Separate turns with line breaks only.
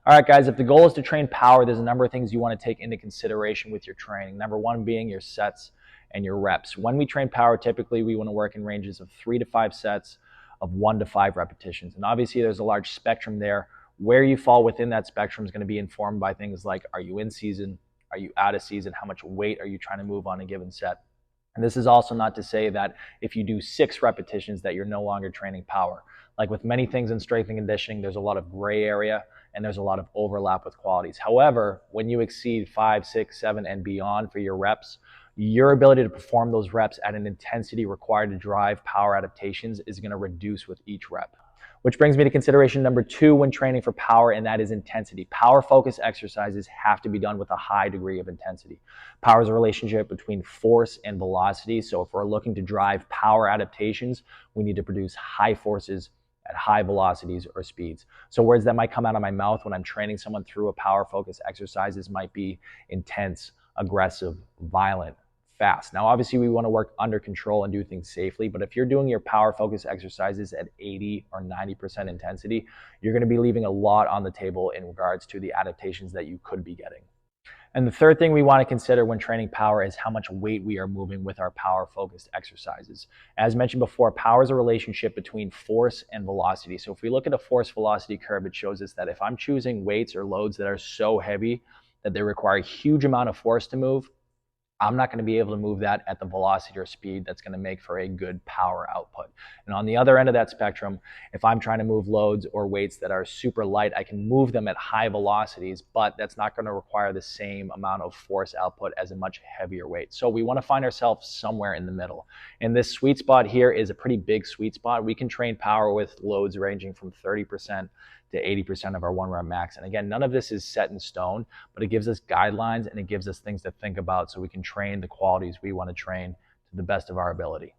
All right, guys, if the goal is to train power, there's a number of things you want to take into consideration with your training. Number one being your sets and your reps. When we train power, typically we want to work in ranges of 3 to 5 sets of 1 to 5 repetitions. And obviously there's a large spectrum there. Where you fall within that spectrum is going to be informed by things like, are you in season? Are you out of season? How much weight are you trying to move on a given set? And this is also not to say that if you do 6 repetitions that you're no longer training power. Like with many things in strength and conditioning, there's a lot of gray area and there's a lot of overlap with qualities. However, when you exceed 5, 6, 7, and beyond for your reps, your ability to perform those reps at an intensity required to drive power adaptations is going to reduce with each rep. Which brings me to consideration number 2 when training for power, and that is intensity. Power focused exercises have to be done with a high degree of intensity. Power is a relationship between force and velocity. So if we're looking to drive power adaptations, we need to produce high forces at high velocities or speeds. So words that might come out of my mouth when I'm training someone through a power focused exercises might be intense, aggressive, violent, fast. Now, obviously we want to work under control and do things safely, but if you're doing your power focused exercises at 80 or 90% intensity, you're going to be leaving a lot on the table in regards to the adaptations that you could be getting. And the third thing we want to consider when training power is how much weight we are moving with our power-focused exercises. As mentioned before, power is a relationship between force and velocity. So if we look at a force-velocity curve, it shows us that if I'm choosing weights or loads that are so heavy that they require a huge amount of force to move, I'm not going to be able to move that at the velocity or speed that's going to make for a good power output. And on the other end of that spectrum, if I'm trying to move loads or weights that are super light, I can move them at high velocities, but that's not going to require the same amount of force output as a much heavier weight. So we want to find ourselves somewhere in the middle. And this sweet spot here is a pretty big sweet spot. We can train power with loads ranging from 30% to 80% of our 1 rep max. And again, none of this is set in stone, but it gives us guidelines and it gives us things to think about so we can train the qualities we want to train to the best of our ability.